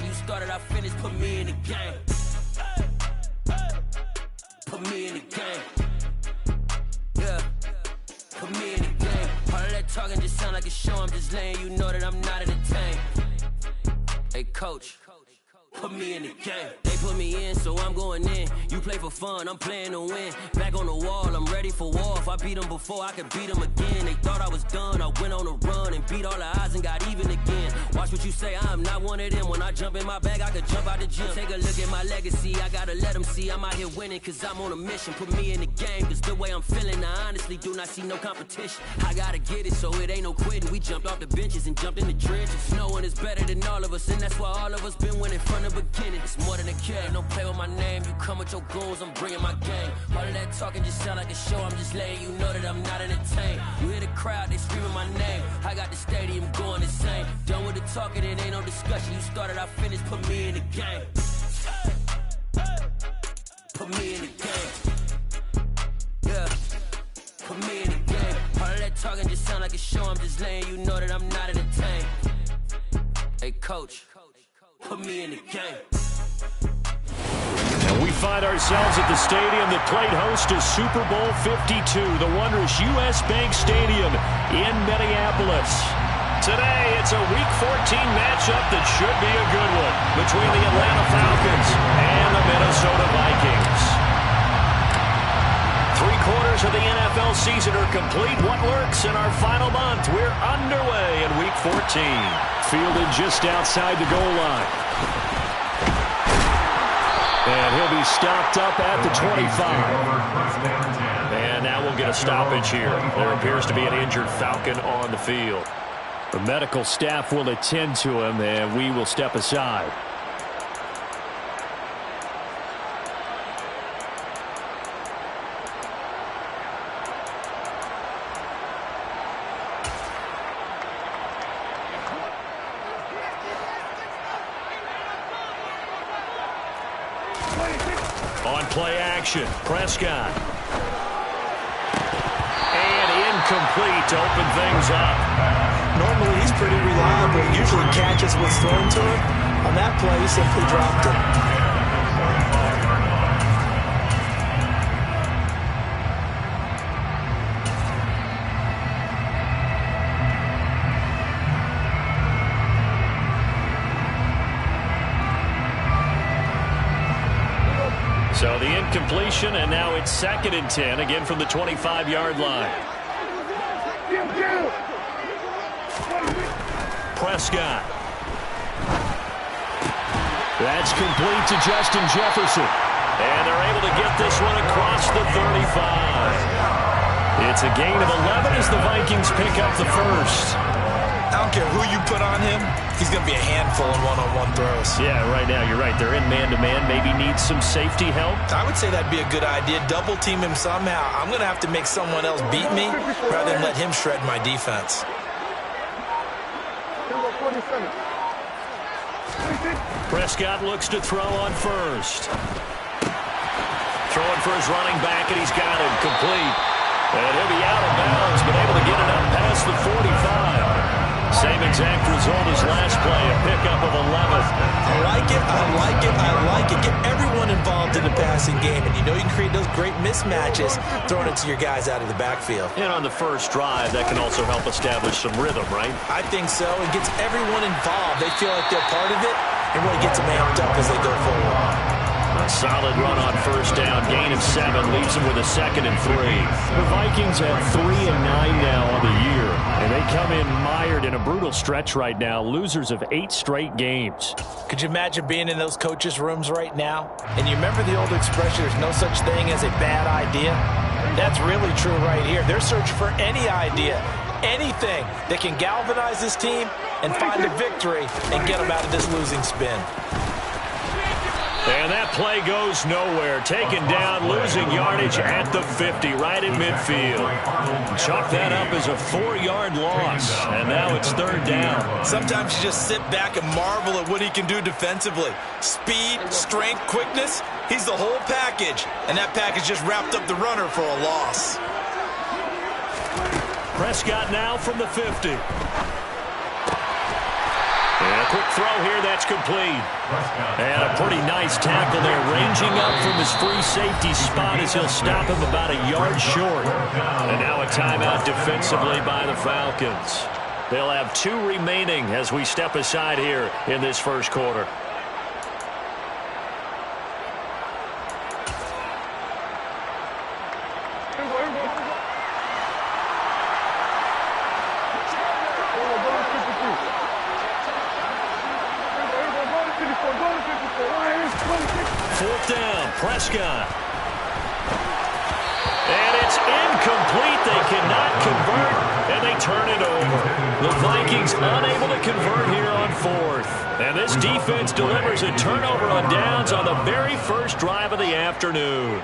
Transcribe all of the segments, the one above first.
discussion. You started, I finished, put me in the game. Put me in the game. Yeah. Put me in the game. All of that talking just sound like a show. I'm just letting you know that I'm not entertained. Hey, coach. Put me in the game. They put me in, so I'm going in. You play for fun, I'm playing to win. Back on the wall, I'm ready for war. If I beat them before, I could beat them again. They thought I was done, I went on a run and beat all the odds and got even again. Watch what you say, I'm not one of them. When I jump in my bag, I could jump out the gym. Take a look at my legacy, I gotta let them see I'm out here winning, cause I'm on a mission. Put me in the game, cause the way I'm feeling, I honestly do not see no competition. I gotta get it, so it ain't no quitting. We jumped off the benches and jumped in the trenches. No one is better than all of us, and that's why all of us been winning from the beginning. It's more than a game, don't play with my name. You come with your goons, I'm bringing my game. All of that talking just sound like a show. I'm just letting you know that I'm not entertained. You hear the crowd, they screaming my name. I got the stadium going insane. Done with the talking, it ain't no discussion. You started, I finished, put me in the game. Put me in the game. Yeah. Put me in the game. All of that talking just sound like a show. I'm just letting you know that I'm not entertained. Hey, coach. Put me in the game. And we find ourselves at the stadium that played host to Super Bowl 52, the wondrous U.S. Bank Stadium in Minneapolis. Today, it's a Week 14 matchup that should be a good one between the Atlanta Falcons and the Minnesota Vikings. 3/4 of the NFL season are complete. What works in our final month? We're underway in Week 14. Fielded just outside the goal line. And he'll be stopped up at the 25. And now we'll get a stoppage here. There appears to be an injured Falcon on the field. The medical staff will attend to him, and we will step aside. On play action, Prescott. And incomplete to open things up. Normally he's pretty reliable. Usually catches what's thrown to him. On that play, he simply dropped it. So the incompletion, and now it's 2nd and 10, again from the 25-yard line. Prescott. That's complete to Justin Jefferson. And they're able to get this one across the 35. It's a gain of 11 as the Vikings pick up the first. I don't care who you put on him, he's going to be a handful in one-on-one throws. Yeah, right now, you're right. They're in man-to-man. Maybe needs some safety help. I would say that'd be a good idea. Double team him somehow. I'm going to have to make someone else beat me rather than let him shred my defense. Prescott looks to throw on first. Throwing for his running back, and he's got him complete. And he'll be out of bounds, but able to get it up past the 45. Same exact result as last play, a pickup of 11. I like it, I like it, I like it. Get everyone involved in the passing game, and you know you can create those great mismatches throwing it to your guys out of the backfield. And on the first drive, that can also help establish some rhythm, right? I think so. It gets everyone involved. They feel like they're part of it, and really gets them amped up as they go forward. A solid run on first down. Gain of 7 leaves them with a 2nd and 3. The Vikings have 3-9 now on the year, and they come in mired in a brutal stretch right now, losers of 8 straight games. Could you imagine being in those coaches' rooms right now? And you remember the old expression, there's no such thing as a bad idea? That's really true right here. They're searching for any idea, anything that can galvanize this team and find a victory and get them out of this losing spin. And that play goes nowhere. Taken down, losing yardage at the 50, right in midfield. Chalk that up as a 4-yard loss, and now it's 3rd down. Sometimes you just sit back and marvel at what he can do defensively. Speed, strength, quickness, he's the whole package. And that package just wrapped up the runner for a loss. Prescott now from the 50. At quick throw here. That's complete. And a pretty nice tackle there, ranging up from his free safety spot as he'll stop him about a yard short. And now a timeout defensively by the Falcons. They'll have 2 remaining as we step aside here in this first quarter. Fourth down, Prescott. And it's incomplete. They cannot convert, and they turn it over. The Vikings unable to convert here on 4th. And this defense delivers a turnover on downs on the very first drive of the afternoon.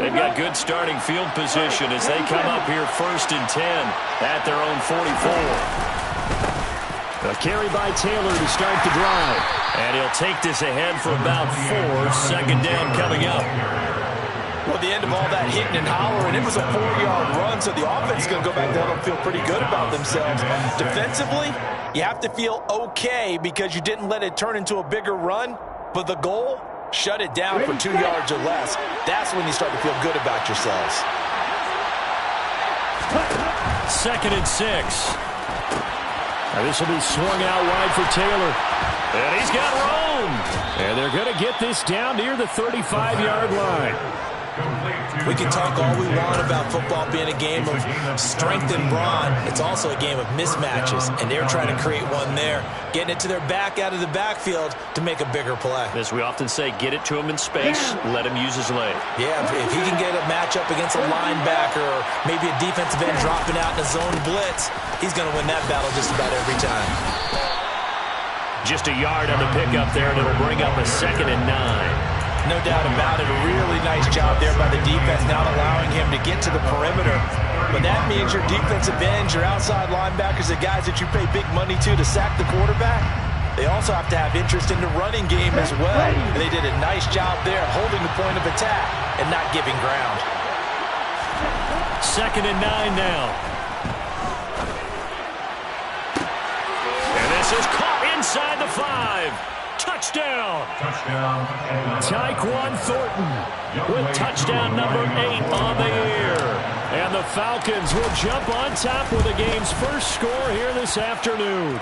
They've got good starting field position as they come up here 1st and 10 at their own 44. A carry by Taylor to start the drive. And he'll take this ahead for about 4. Second down coming up. Well, the end of all that hitting and hollering, it was a 4-yard run, so the offense is going to go back down and feel pretty good about themselves. Defensively, you have to feel okay because you didn't let it turn into a bigger run. But the goal, shut it down for 2 yards or less. That's when you start to feel good about yourselves. 2nd and 6. Now this will be swung out wide for Taylor. And he's got room. And they're going to get this down near the 35-yard line. We can talk all we want about football being a game of strength and brawn. It's also a game of mismatches, and they're trying to create one there, getting it to their back out of the backfield to make a bigger play. As we often say, get it to him in space, let him use his leg. Yeah, if he can get a matchup against a linebacker or maybe a defensive end dropping out in a zone blitz, he's going to win that battle just about every time. Just a yard on the pickup there, and it'll bring up a 2nd and 9. No doubt about it. A really nice job there by the defense, not allowing him to get to the perimeter. But that means your defensive ends, your outside linebackers, the guys that you pay big money to sack the quarterback, they also have to have interest in the running game as well. And they did a nice job there holding the point of attack and not giving ground. 2nd and 9 now. And this is caught inside the 5. Touchdown. Tyquan Thornton with touchdown number 8 on the year. And the Falcons will jump on top with the game's first score here this afternoon.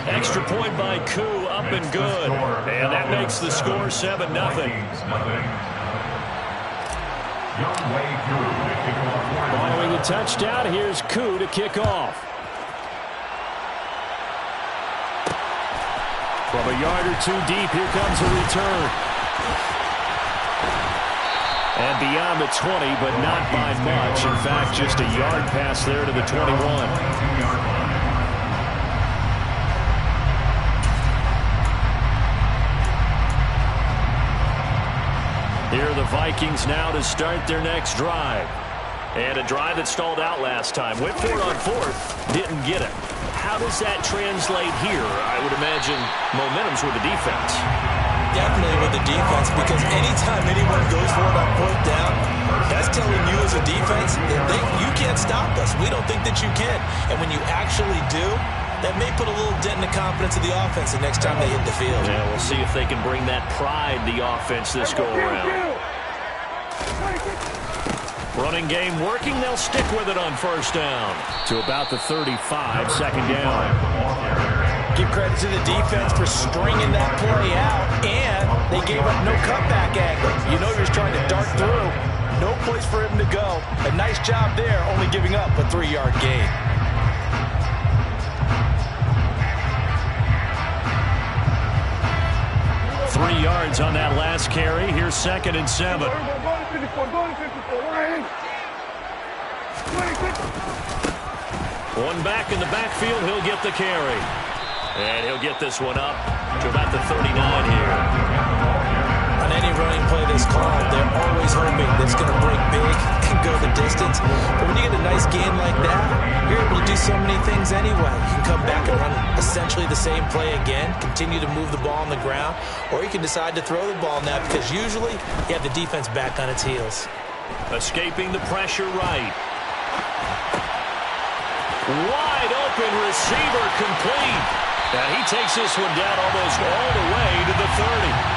Extra point by Koo, up and good. And that makes the score 7-0. Following the touchdown, here's Koo to kick off. From a yard or 2 deep, here comes a return. And beyond the 20, but not by much. In fact, just a yard pass there to the 21. Here are the Vikings now to start their next drive. And a drive that stalled out last time. Went for it on 4th, didn't get it. How does that translate here? I would imagine momentum's with the defense. Definitely with the defense, because anytime anyone goes for it on 4th down, that's telling you as a defense that you can't stop us. We don't think that you can. And when you actually do, that may put a little dent in the confidence of the offense the next time they hit the field. Yeah, we'll see if they can bring that pride, the offense, this go-around. Running game working. They'll stick with it on 1st down. To about the 35, 2nd down. Give credit to the defense for stringing that play out, and they gave up no cutback angle. You know he was trying to dart through. No place for him to go. A nice job there, only giving up a 3-yard gain. Three yards on that last carry. Here's 2nd and 7. One back in the backfield. He'll get the carry. And he'll get this one up to about the 39 here. On any running play that's called, they're always hoping that it's going to break big and go the distance. But when you get a nice game like that, you're able to do so many things anyway. You can come back and run essentially the same play again, continue to move the ball on the ground, or you can decide to throw the ball now because usually you have the defense back on its heels. Escaping the pressure right. Wide open receiver complete. And he takes this one down almost all the way to the 30.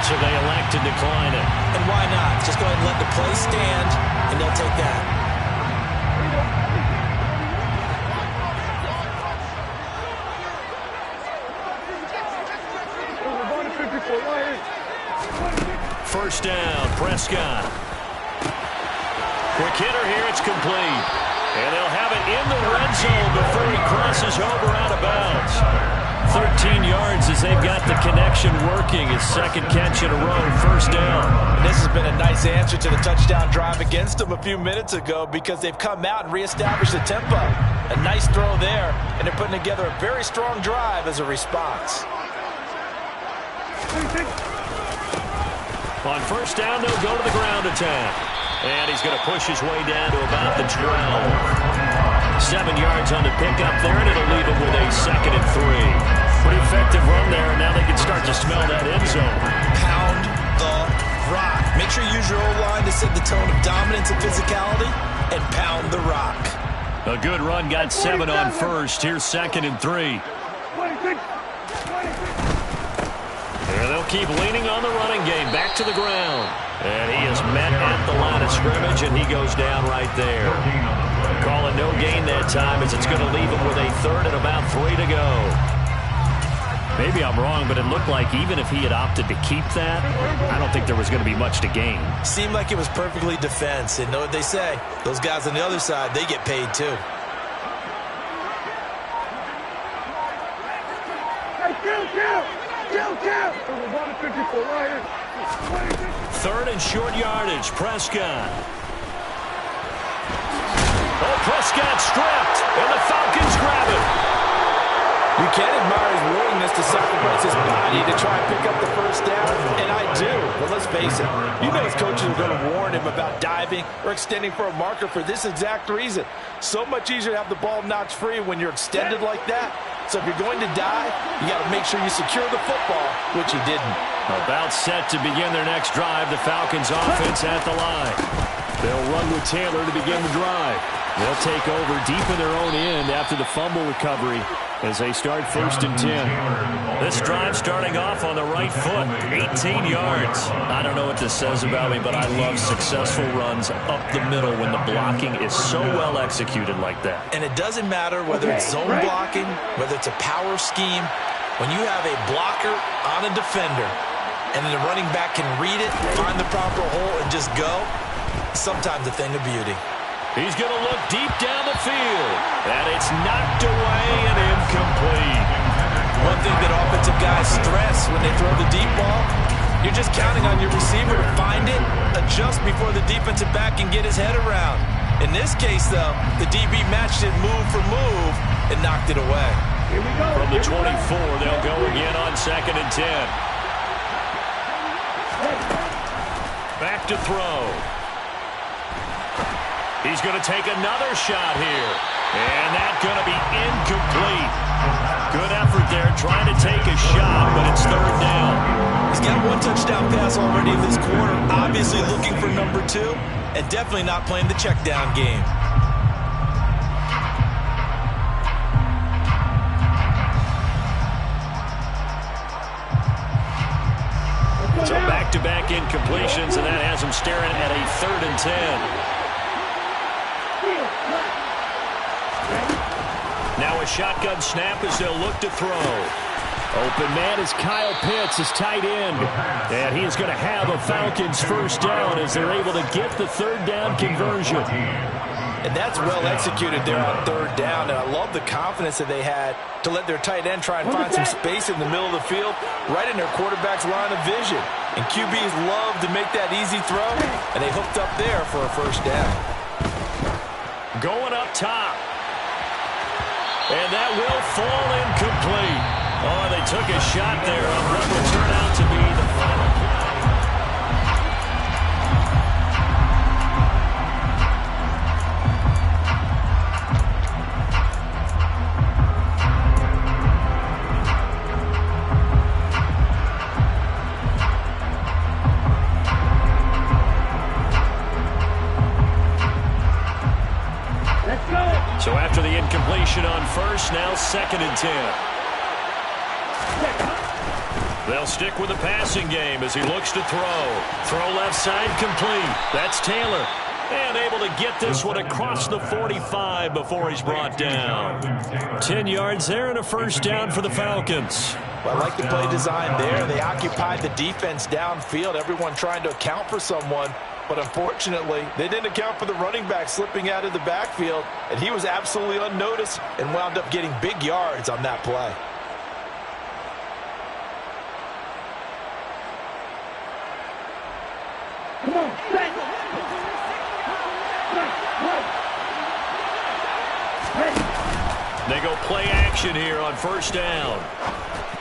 So they elect to decline it. And why not? Just go ahead and let the play stand, and they'll take that. First down, Prescott. Quick hitter here, it's complete. And they'll have it in the red zone before he crosses over out of bounds. 13 yards as they've got the connection working. His second catch in a row, first down. And this has been a nice answer to the touchdown drive against them a few minutes ago because they've come out and reestablished the tempo. A nice throw there, and they're putting together a very strong drive as a response. On first down, they'll go to the ground attack. And he's going to push his way down to about the 12. 7 yards on the pickup there, and it'll leave him with a 2nd and 3. Pretty effective run there, and now they can start to smell that end zone. Pound the rock. Make sure you use your O-line to set the tone of dominance and physicality, and pound the rock. A good run, got 7 on first. Here's 2nd and 3. And they'll keep leaning on the running game. Back to the ground. And he is met at the line of scrimmage, and he goes down right there. Calling no gain that time as it's going to leave him with a 3rd and about 3 to go. Maybe I'm wrong, but it looked like even if he had opted to keep that, I don't think there was going to be much to gain. Seemed like it was perfectly defense. And know what they say? Those guys on the other side, they get paid too. Third and short yardage, Prescott. Oh, Prescott stripped, and the Falcons grab it. You can admire his willingness to sacrifice his body to try and pick up the first down, and I do. But let's face it, you know his coaches are going to warn him about diving or extending for a marker for this exact reason. So much easier to have the ball knocked free when you're extended like that. So if you're going to dive, you got to make sure you secure the football, which he didn't. About set to begin their next drive, the Falcons offense at the line. They'll run with Taylor to begin the drive. They'll take over deep in their own end after the fumble recovery as they start 1st and 10. This drive starting off on the right foot, 18 yards. I don't know what this says about me, but I love successful runs up the middle when the blocking is so well executed like that. And it doesn't matter whether it's zone blocking, whether it's a power scheme. When you have a blocker on a defender and then the running back can read it, find the proper hole, and just go, sometimes a thing of beauty. He's going to look deep down the field, and it's knocked away and incomplete. One thing that offensive guys stress when they throw the deep ball, you're just counting on your receiver to find it, adjust before the defensive back can get his head around. In this case, though, the DB matched it move for move and knocked it away. From the 24, they'll go again on 2nd and 10. Back to throw. He's going to take another shot here. And that's going to be incomplete. Good effort there trying to take a shot, but it's 3rd down. He's got 1 touchdown pass already this quarter. Obviously looking for number 2 and definitely not playing the check down game. So back-to-back incompletions, and that has him staring at a 3rd and 10. Now a shotgun snap as they'll look to throw. Open man is Kyle Pitts, his tight end. And he is going to have a Falcons first down as they're able to get the 3rd down conversion. And that's well executed there on 3rd down. And I love the confidence that they had to let their tight end try and find some space in the middle of the field, right in their quarterback's line of vision. And QBs love to make that easy throw, and they hooked up there for a first down. Going up top. And that will fall incomplete. Oh, they took a shot there on what will turn out to be the final play. So after the incompletion on first, now 2nd and 10. They'll stick with the passing game as he looks to throw. Throw left side complete. That's Taylor. And able to get this one across the 45 before he's brought down. 10 yards there and a first down for the Falcons. Well, I like the play design there. They occupied the defense downfield, everyone trying to account for someone. But unfortunately, they didn't account for the running back slipping out of the backfield. And he was absolutely unnoticed and wound up getting big yards on that play. They go play action here on first down.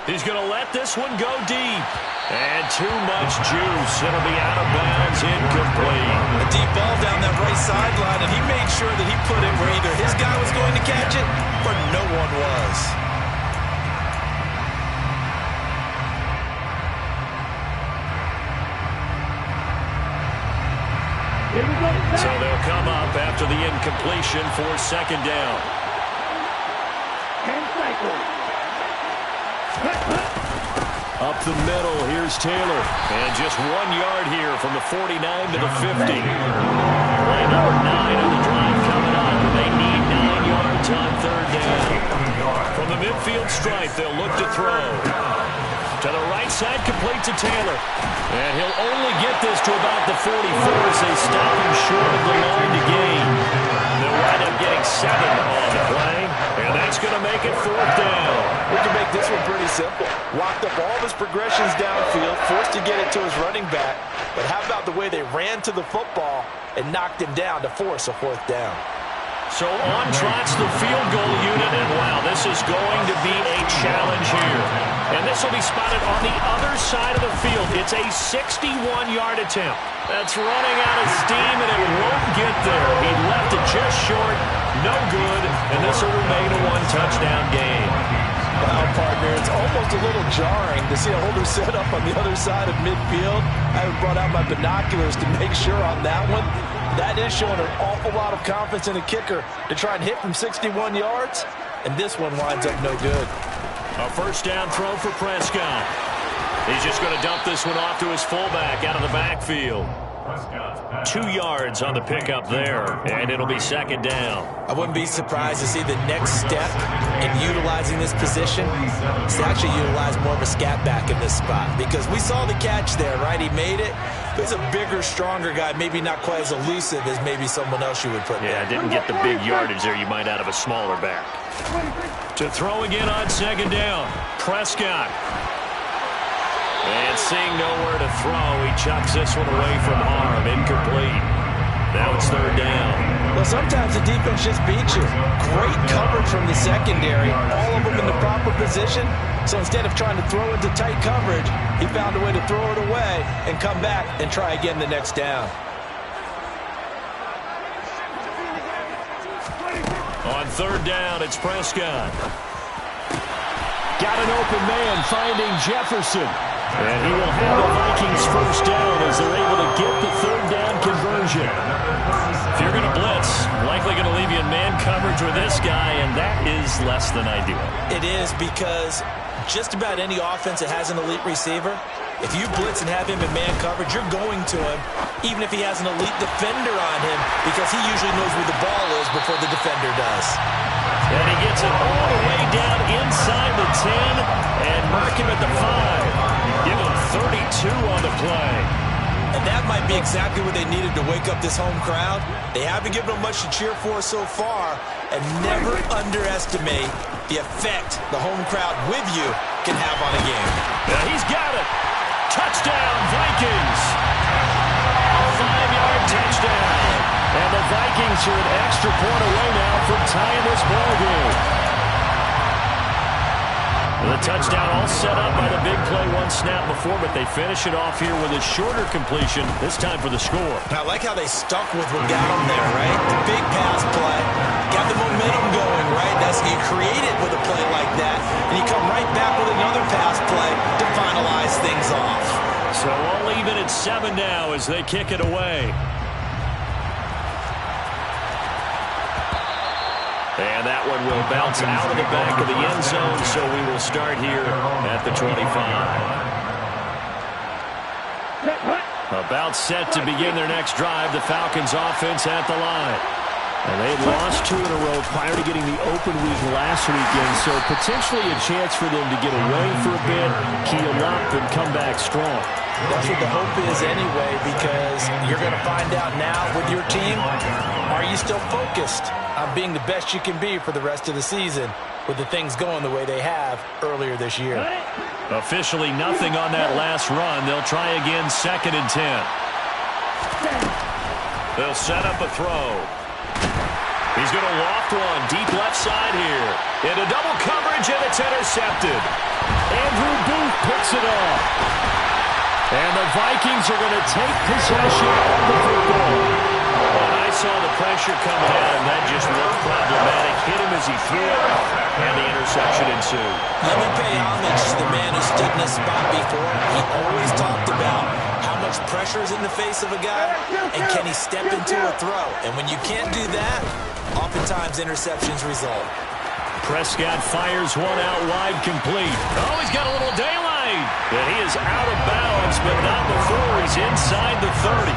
He's going to let this one go deep. And too much juice. It'll be out of bounds, incomplete. A deep ball down that right sideline, and he made sure that he put it where either his guy was going to catch it or no one was. So they'll come up after the incompletion for 2nd down. Up the middle, here's Taylor. And just 1 yard here from the 49 to the 50. Play number 9 on the drive coming up. They need 9 yards on 3rd down. From the midfield stripe, they'll look to throw. To the right side, complete to Taylor. And he'll only get this to about the 44 as they stop him short of the line to gain. They'll wind up getting 7 on the play. And that's going to make it 4th down. We can make this one pretty simple. Walked up all of his progressions downfield, forced to get it to his running back. But how about the way they ran to the football and knocked him down to force a 4th down? So on trots the field goal unit, and wow, this is going to be a challenge here. And this will be spotted on the other side of the field. It's a 61-yard attempt. That's running out of steam, and it won't get there. He left it just short, no good, and this will remain a 1-touchdown game. Well, partner, it's almost a little jarring to see a holder set up on the other side of midfield. I brought out my binoculars to make sure on that one. That is showing an awful lot of confidence in a kicker to try and hit from 61 yards, and this one winds up no good. A first down throw for Prescott. He's just going to dump this one off to his fullback out of the backfield. 2 yards on the pickup there, and it'll be 2nd down. I wouldn't be surprised to see the next step in utilizing this position is to actually utilize more of a scat back in this spot, because we saw the catch there, right? He made it. He's a bigger, stronger guy, maybe not quite as elusive as maybe someone else you would put there. Yeah, didn't get the big yardage there you might out of a smaller back. To throw again on 2nd down, Prescott. And seeing nowhere to throw, he chucks this one away from harm. Incomplete. Now it's 3rd down. Well, sometimes the defense just beats you. Great coverage from the secondary. All of them in the proper position. So instead of trying to throw into tight coverage, he found a way to throw it away and come back and try again the next down. On 3rd down, it's Prescott. Got an open man finding Jefferson. And he will have the Vikings first down as they're able to get the 3rd down conversion. If you're going to blitz, likely going to leave you in man coverage with this guy, and that is less than ideal. It is, because just about any offense that has an elite receiver, if you blitz and have him in man coverage, you're going to him, even if he has an elite defender on him, because he usually knows where the ball is before the defender does. And he gets it all the way down inside the 10 and mark him at the 5. Give him 32 on the play. And that might be exactly what they needed to wake up this home crowd. They haven't given them much to cheer for so far, and never underestimate the effect the home crowd with you can have on a game. Now he's got it. Touchdown, Vikings. 5-yard touchdown. And the Vikings are an extra point away now from tying this ball game. The touchdown all set up by the big play one snap before, but they finish it off here with a shorter completion, this time for the score. I like how they stuck with what got them there, right? The big pass play, got the momentum going, right? That's, you create it with a play like that, and you come right back with another pass play to finalize things off. So all even at 7 now as they kick it away. And that one will bounce out of the back of the end zone, so we will start here at the 25. About set to begin their next drive, the Falcons offense at the line. And they lost 2 in a row prior to getting the open week last weekend, so potentially a chance for them to get away for a bit, keel up, and come back strong. That's what the hope is anyway, because you're going to find out now with your team, are you still focused on being the best you can be for the rest of the season with the things going the way they have earlier this year? Officially nothing on that last run. They'll try again, 2nd and 10. They'll set up a throw. He's going to loft one deep left side here. Into double coverage, and it's intercepted. Andrew Booth picks it off. And the Vikings are going to take possession of the football. And I saw the pressure coming at him. That just looked problematic. Hit him as he threw it, and the interception ensued. Let me pay homage to the man who stood in this spot before. He always talked about how much pressure is in the face of a guy, and can he step into a throw. And when you can't do that, oftentimes interceptions result. Prescott fires one out wide, complete. Oh, he's got a little daylight. And he is out of bounds, but not before he's inside the 30.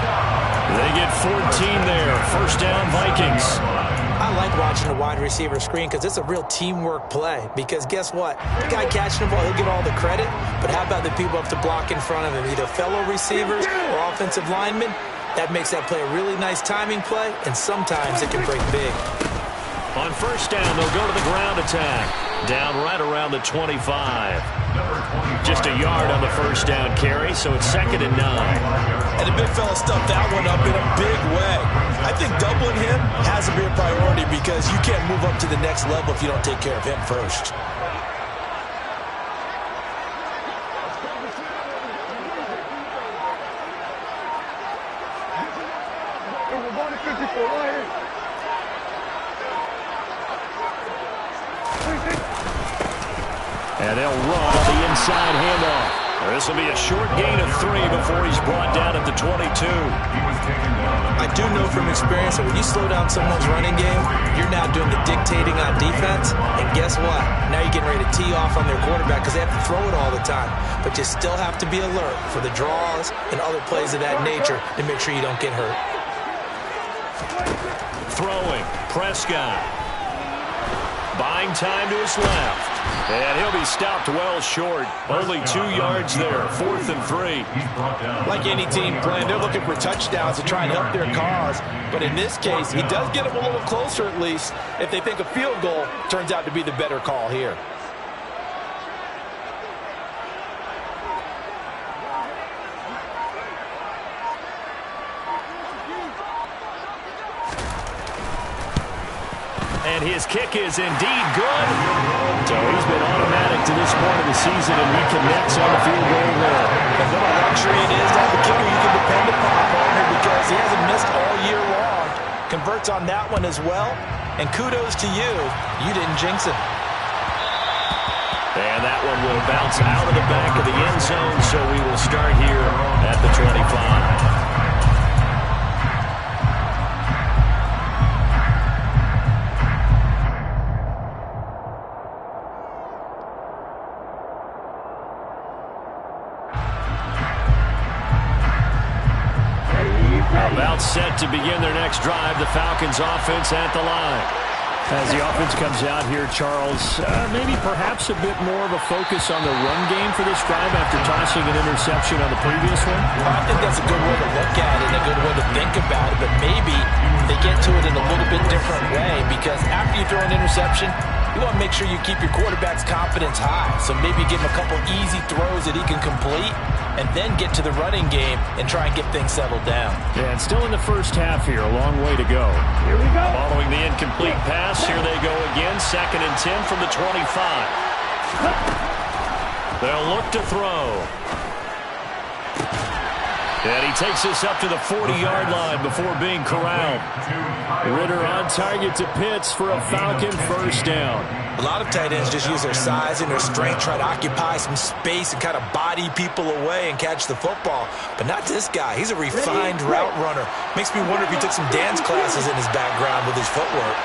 They get 14 there. First down, Vikings. I like watching the wide receiver screen because it's a real teamwork play. Because guess what? The guy catching the ball, he'll get all the credit. But how about the people up to block in front of him, either fellow receivers or offensive linemen? That makes that play a really nice timing play, and sometimes it can break big. On first down, they'll go to the ground attack. Down right around the 25. Just a yard on the first down carry, so it's 2nd and 9. And the big fella stuffed that one up in a big way. I think doubling him has to be a priority because you can't move up to the next level if you don't take care of him first. And they'll run on the inside handoff. This will be a short gain of 3 before he's brought down at the 22. I do know from experience that when you slow down someone's running game, you're now doing the dictating on defense. And guess what? Now you're getting ready to tee off on their quarterback because they have to throw it all the time. But you still have to be alert for the draws and other plays of that nature to make sure you don't get hurt. Throwing, Prescott. Buying time to his left. And he'll be stopped well short. Only 2 yards there. 4th and 3. Like any team playing, they're looking for touchdowns to try and help their cause. But in this case, he does get them a little closer at least if they think a field goal turns out to be the better call here. And his kick is indeed good. So he's been automatic to this point of the season, and he connects on the field goal there. And what a luxury it is to have a kicker you can depend upon, partner, because he hasn't missed all year long. Converts on that one as well. And kudos to you. You didn't jinx it. And that one will bounce out of the back of the end zone, so we will start here at the 25. About set to begin their next drive, the Falcons offense at the line. As the offense comes out here, Charles, maybe perhaps a bit more of a focus on the run game for this drive after tossing an interception on the previous one? I think that's a good way to look at it, a good way to think about it, but maybe they get to it in a little bit different way because after you throw an interception, you want to make sure you keep your quarterback's confidence high. So maybe give him a couple easy throws that he can complete and then get to the running game and try and get things settled down. Yeah, and still in the first half here, a long way to go. Here we go. Following the incomplete pass, here they go again. 2nd and 10 from the 25. They'll look to throw. And he takes this up to the 40-yard line before being corralled. Ritter on target to Pitts for a Falcon first down. A lot of tight ends just use their size and their strength, try to occupy some space and kind of body people away and catch the football. But not this guy. He's a refined route runner. Makes me wonder if he took some dance classes in his background with his footwork.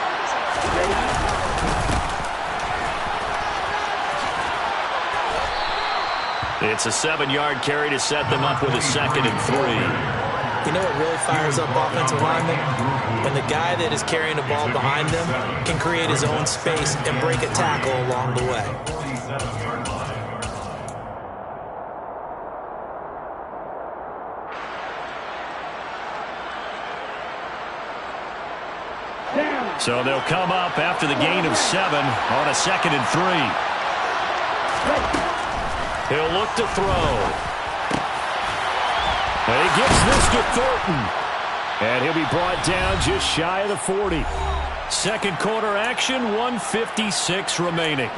It's a 7-yard carry to set them up with a 2nd and 3. You know what really fires up offensive linemen? When the guy that is carrying the ball behind them can create his own space and break a tackle along the way. So they'll come up after the gain of 7 on a 2nd and 3. He'll look to throw. And he gives this to Thornton. And he'll be brought down just shy of the 40. Second quarter action, 1:56 remaining.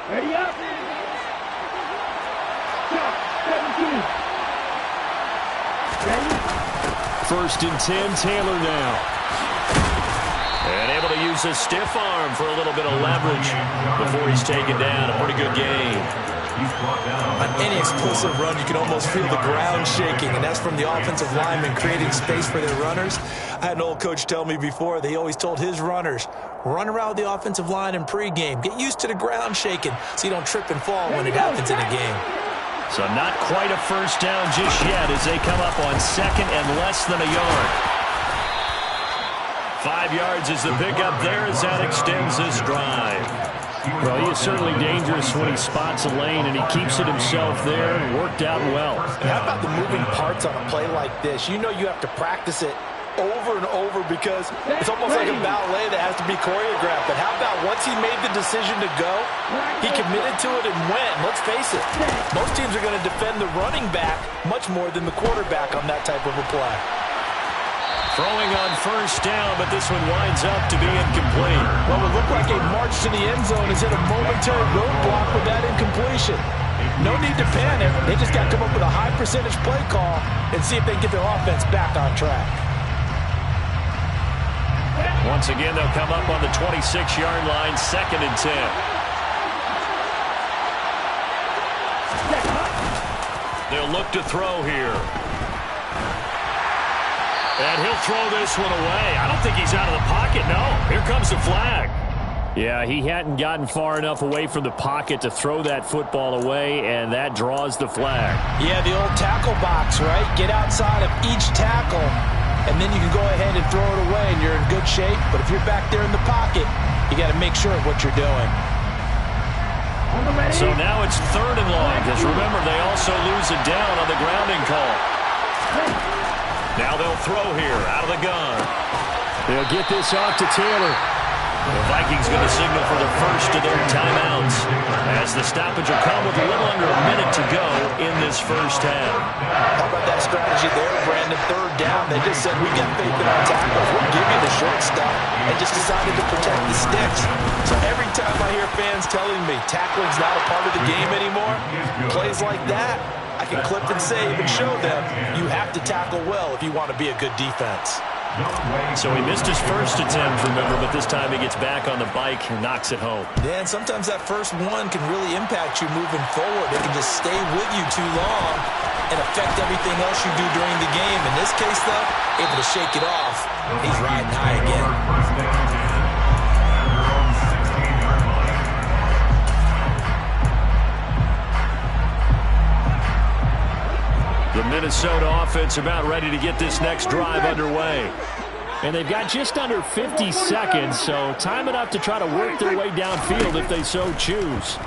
Ready up. Stop. 17. Ready? 1st and 10, Taylor now. And able to use his stiff arm for a little bit of leverage before he's taken down. A pretty good game. On any explosive run, you can almost feel the ground shaking, and that's from the offensive linemen creating space for their runners. I had an old coach tell me before, they always told his runners, run around with the offensive line in pregame. Get used to the ground shaking so you don't trip and fall when it happens in a game. So not quite a first down just yet as they come up on 2nd and less than a yard. 5 yards is the pickup there as that extends this drive. Well, he is certainly dangerous when he spots a lane, and he keeps it himself there. Worked out well. And how about the moving parts on a play like this? You know you have to practice it over and over because it's almost like a ballet that has to be choreographed. But how about once he made the decision to go, he committed to it and went. Let's face it, most teams are going to defend the running back much more than the quarterback on that type of a play. Throwing on first down, but this one winds up to be incomplete. Well, it looked like a march to the end zone has hit a momentary roadblock with that incompletion. No need to panic. They just got to come up with a high percentage play call and see if they can get their offense back on track. Once again, they'll come up on the 26-yard line, 2nd and 10. They'll look to throw here. And he'll throw this one away. I don't think he's out of the pocket, no. Here comes the flag. Yeah, he hadn't gotten far enough away from the pocket to throw that football away, and that draws the flag. Yeah, the old tackle box, right? Get outside of each tackle, and then you can go ahead and throw it away, and you're in good shape. But if you're back there in the pocket, you got to make sure of what you're doing. So now it's 3rd and long, because remember, they also lose it down on the grounding call. Now they'll throw here out of the gun. They'll get this off to Taylor. The Vikings going to signal for the first of their timeouts as the stoppage will come with a little under a minute to go in this first half. How about that strategy there, Brandon? 3rd down. They just said, we got faith in our tackles. We'll give you the short stuff, and just decided to protect the sticks. So every time I hear fans telling me tackling's not a part of the game anymore, plays like that, I can clip and save and show them you have to tackle well if you want to be a good defense. So he missed his first attempt, remember, but this time he gets back on the bike and knocks it home. Yeah, and sometimes that first one can really impact you moving forward. It can just stay with you too long and affect everything else you do during the game. In this case, though, able to shake it off. He's riding high again. The Minnesota offense about ready to get this next drive underway. And they've got just under 50 seconds, so time enough to try to work their way downfield if they so choose.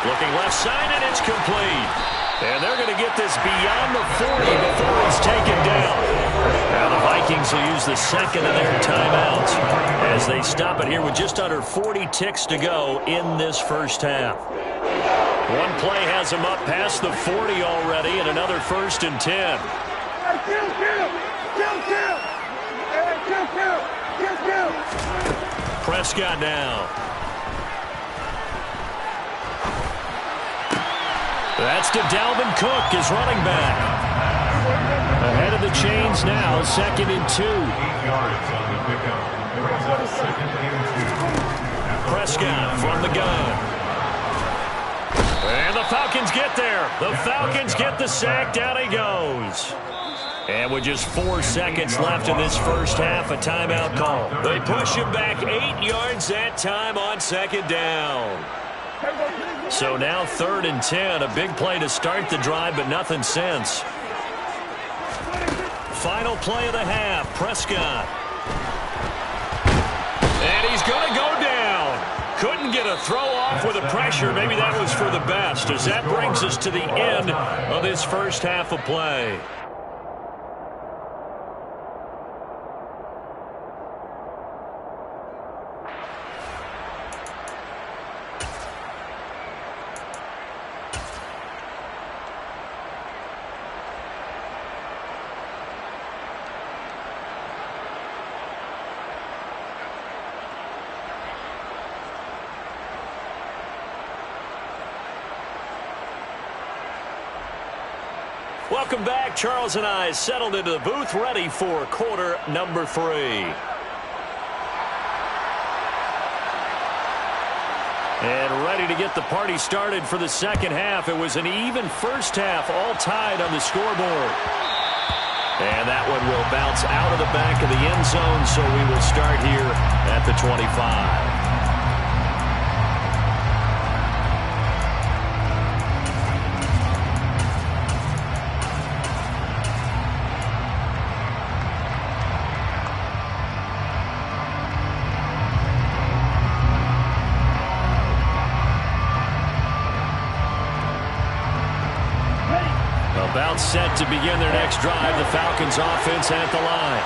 Looking left side, and it's complete. And they're going to get this beyond the 40 before he's taken down. Now the Vikings will use the second of their timeouts as they stop it here with just under 40 ticks to go in this first half. One play has him up past the 40 already, and another 1st and 10. Prescott now. That's to Dalvin Cook, his running back. Ahead of the chains now, 2nd and 2. 8 yards on the pickup. It brings up 2nd and 2. Prescott from the gun. And the Falcons get there. The Falcons get the sack. Down he goes. And with just 4 seconds left in this first half, a timeout call. They push him back 8 yards that time on 2nd down. So now 3rd and 10. A big play to start the drive, but nothing since. Final play of the half. Prescott. And he's going to go down. Couldn't get a throw off with the pressure. Maybe that was for the best, as that brings us to the end of this first half of play. Welcome back. Charles and I settled into the booth, ready for quarter number 3. And ready to get the party started for the second half. It was an even first half, all tied on the scoreboard. And that one will bounce out of the back of the end zone, so we will start here at the 25. About set to begin their next drive. The Falcons offense at the line.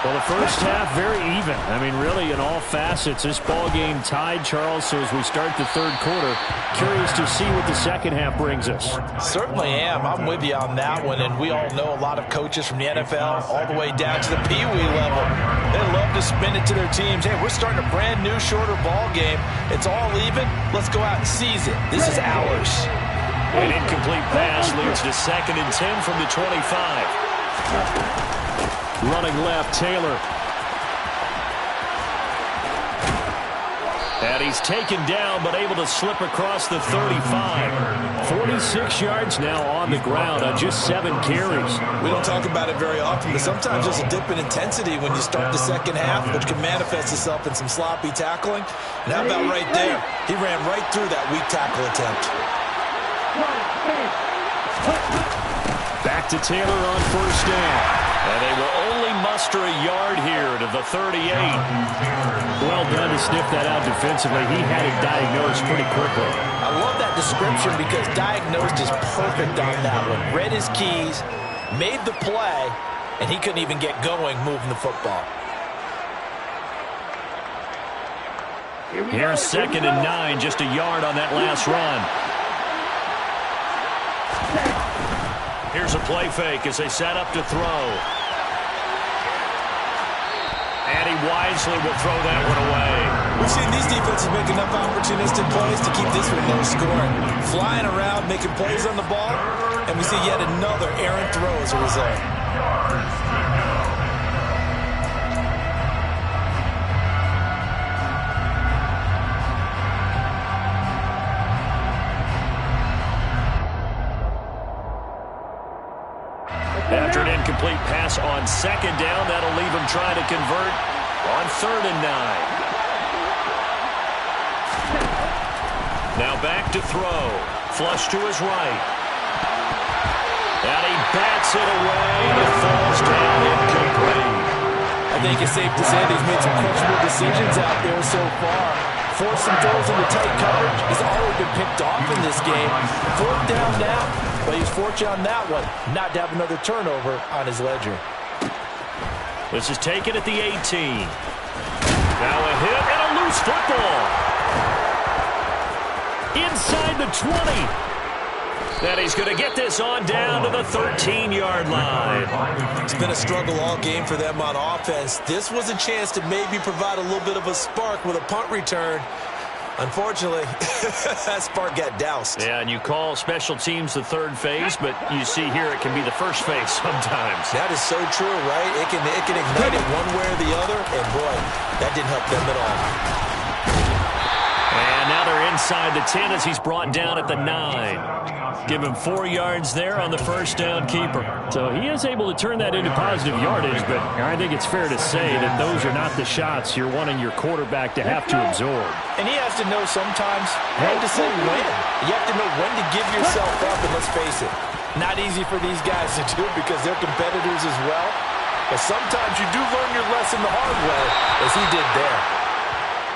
Well, the first half very even. I mean, really in all facets. This ball game tied, Charles. So as we start the third quarter, curious to see what the second half brings us. Certainly am. I'm with you on that one. And we all know a lot of coaches from the NFL all the way down to the Pee Wee level. They love to spin it to their teams. Hey, we're starting a brand new, shorter ball game. It's all even. Let's go out and seize it. This is ours. An incomplete pass leads to 2nd and 10 from the 25. Running left, Taylor. And he's taken down, but able to slip across the 35. 46 yards now on the ground on just 7 carries. We don't talk about it very often, but sometimes there's a dip in intensity when you start the second half, which can manifest itself in some sloppy tackling. And how about right there? He ran right through that weak tackle attempt. Back to Taylor on first down. And they will only muster a yard here to the 38. Well done to sniff that out defensively. He had it diagnosed pretty quickly. I love that description because diagnosed is perfect on that one. Read his keys, made the play, and he couldn't even get going moving the football. Here's 2nd and 9, just a yard on that last run. Here's a play fake as they set up to throw. And he wisely will throw that one away. We've seen these defenses make enough opportunistic plays to keep this one low scoring. Flying around, making plays on the ball, and we see yet another errant throw as a result. After an incomplete pass on 2nd down, that'll leave him trying to convert on 3rd and 9. Now back to throw. Flush to his right. And he bats it away. It falls down incomplete. I think it's safe to say that he's made some questionable decisions out there so far. Forcing throws into tight coverage. He's already been picked off in this game. 4th down now, but he's fortunate on that one not to have another turnover on his ledger. This is taken at the 18. Now a hit and a loose football. Inside the 20. And he's going to get this on down to the 13-yard line. It's been a struggle all game for them on offense. This was a chance to maybe provide a little bit of a spark with a punt return. Unfortunately, that spark got doused. Yeah, and you call special teams the third phase, but you see here it can be the first phase sometimes. That is so true, right? It can ignite it one way or the other, and boy, that didn't help them at all. And now they're inside the 10 as he's brought down at the 9. Give him 4 yards there on the first down keeper. So he is able to turn that into positive yardage, but I think it's fair to say that those are not the shots you're wanting your quarterback to have to absorb. And he has to know sometimes when to say when. You have to know when to give yourself up, and let's face it, not easy for these guys to do because they're competitors as well. But sometimes you do learn your lesson the hard way, as he did there.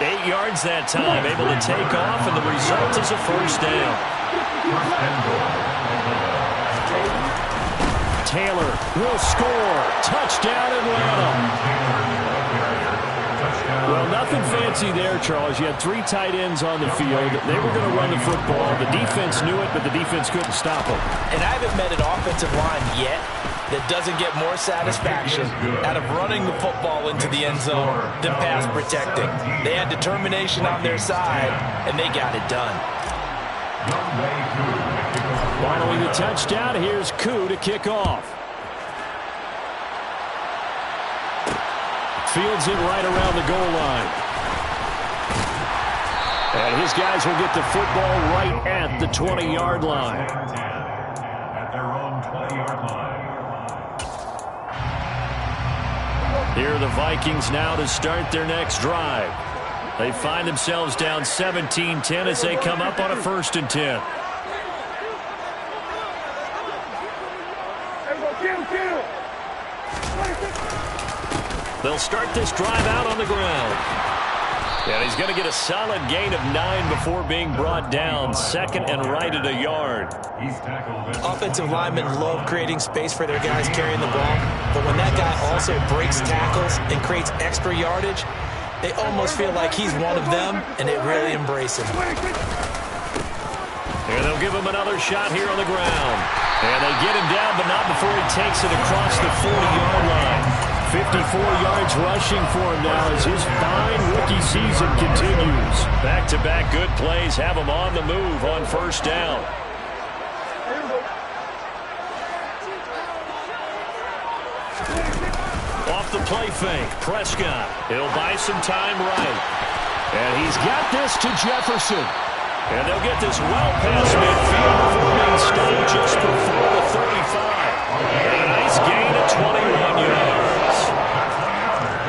8 yards that time, able to take off, and the result is a first down. Taylor will score. Touchdown Atlanta. Well, nothing fancy there, Charles. You had 3 tight ends on the field. They were going to run the football. The defense knew it, but the defense couldn't stop them. And I haven't met an offensive line yet that doesn't get more satisfaction out of running the football into the end zone than pass protecting. They had determination on their side, and they got it done. Following the touchdown, here's Koo to kick off. Fields it right around the goal line. And his guys will get the football right at the 20-yard line. At their own 20-yard line. Here are the Vikings now to start their next drive. They find themselves down 17-10 as they come up on a 1st and 10. They'll start this drive out on the ground. And he's going to get a solid gain of 9 before being brought down. 2nd and right at a yard. Offensive linemen love creating space for their guys carrying the ball, but when that guy also breaks tackles and creates extra yardage, they almost feel like he's one of them, and they really embrace him. And they'll give him another shot here on the ground. And they get him down, but not before he takes it across the 40-yard line. 54 yards rushing for him now as his fine rookie season continues. Back-to-back good plays have him on the move on 1st down. Off the play fake, Prescott. He'll buy some time right. And he's got this to Jefferson. And they'll get this well past midfield before being stopped just before the 35. And a nice gain of 21 yards.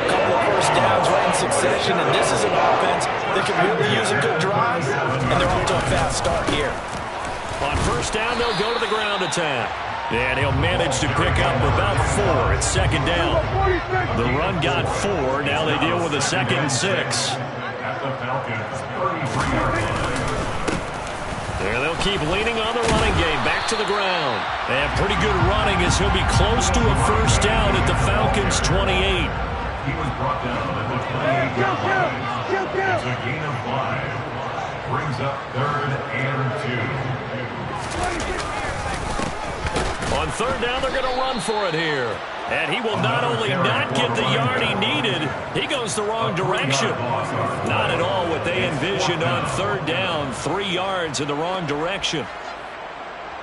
A couple of first downs right in succession, and this is an offense that can really use a good drive, and they're off to a fast start here. On 1st down, they'll go to the ground attack. And he'll manage to pick up about 4 at 2nd down. The run got 4. Now they deal with a 2nd and 6. At the Falcons, 33-yard line. There they'll keep leaning on the running game. Back to the ground. And pretty good running as he'll be close to a 1st down at the Falcons' 28. He was brought down at the 28-yard line. It's a gain of 5. Brings up 3rd and 2. On 3rd down, they're going to run for it here. And he will not only not get the yard he needed, he goes the wrong direction. Not at all what they envisioned on 3rd down. 3 yards in the wrong direction.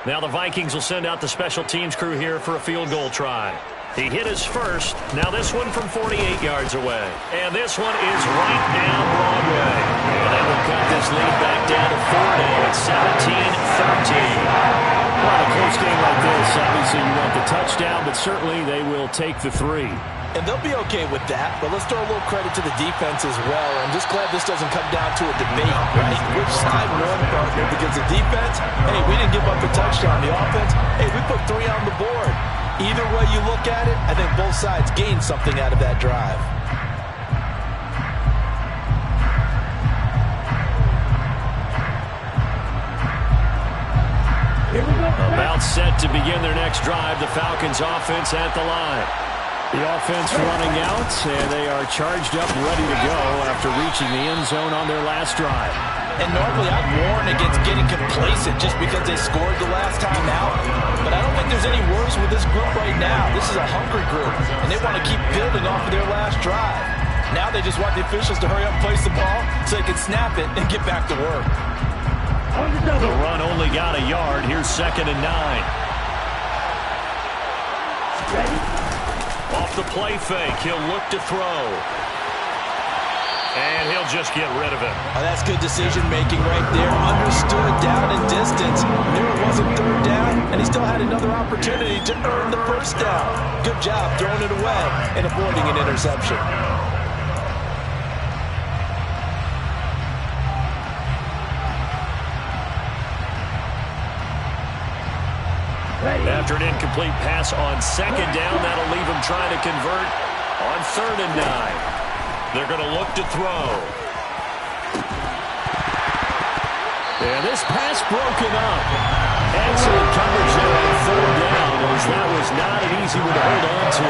Now the Vikings will send out the special teams crew here for a field goal try. He hit his first. Now this one from 48 yards away. And this one is right down Broadway. And they will cut this lead back down to 4 now at 17-13. Well, a close game like this, obviously you want the touchdown, but certainly they will take the 3. And they'll be okay with that, but let's throw a little credit to the defense as well. I'm just glad this doesn't come down to a debate, right? Which side won, partner? Because the defense, hey, we didn't give up a touchdown. The offense, hey, we put 3 on the board. Either way you look at it, I think both sides gained something out of that drive. About set to begin their next drive, the Falcons offense at the line. The offense running out, and they are charged up, ready to go after reaching the end zone on their last drive. And normally I'd warn against getting complacent just because they scored the last time out. But I don't think there's any worries with this group right now. This is a hungry group, and they want to keep building off of their last drive. Now they just want the officials to hurry up and place the ball so they can snap it and get back to work. The run only got a yard. Here's 2nd and 9. Off the play fake, he'll look to throw. And he'll just get rid of it. Oh, that's good decision-making right there. Understood down and distance. Knew it wasn't 3rd down, and he still had another opportunity to earn the 1st down. Good job throwing it away and avoiding an interception. After an incomplete pass on 2nd down, that'll leave him trying to convert on 3rd and 9. They're going to look to throw. And this pass broken up. Excellent coverage there on 3rd down, as that was not an easy one to hold on to.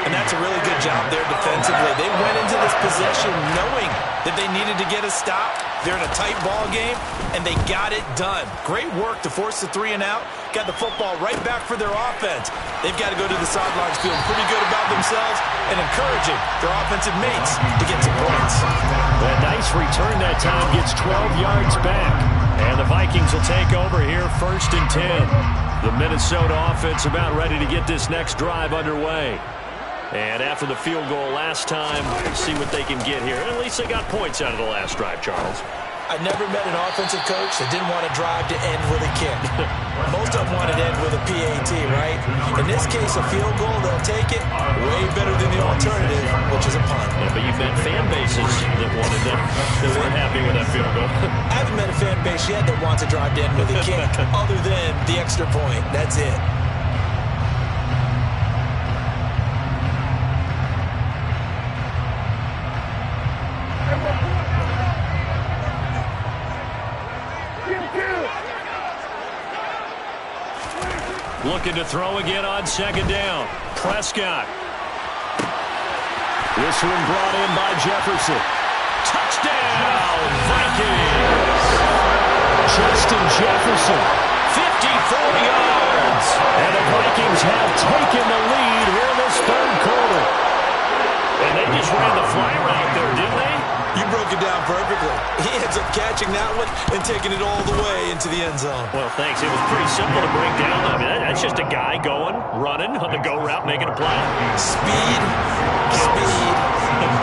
And that's a really good job there defensively. They went into this possession knowing that they needed to get a stop. They're in a tight ball game, and they got it done. Great work to force the 3 and out. Got the football right back for their offense. They've got to go to the sidelines feeling pretty good about themselves and encouraging their offensive mates to get some points. A nice return that time, gets 12 yards back. And the Vikings will take over here 1st and 10. The Minnesota offense about ready to get this next drive underway. And after the field goal last time, see what they can get here. At least they got points out of the last drive, Charles. I never met an offensive coach that didn't want to drive to end with a kick. Most of them want to end with a PAT, right? In this case, a field goal, they'll take it way better than the alternative, which is a punt. Yeah, but you've met fan bases that wanted that, that weren't happy with that field goal. I haven't met a fan base yet that wants to drive to end with a kick other than the extra point. That's it. Looking to throw again on 2nd down. Prescott. This one brought in by Jefferson. Touchdown, Vikings! Justin Jefferson, 54 yards. And the Vikings have taken the lead here in this 3rd quarter. And they just ran the fly route there, didn't they? You broke it down perfectly. He ends up catching that one and taking it all the way into the end zone. Well, thanks. It was pretty simple to break down. I mean, that's just a guy going, running on the go route, making a play. Speed, speed,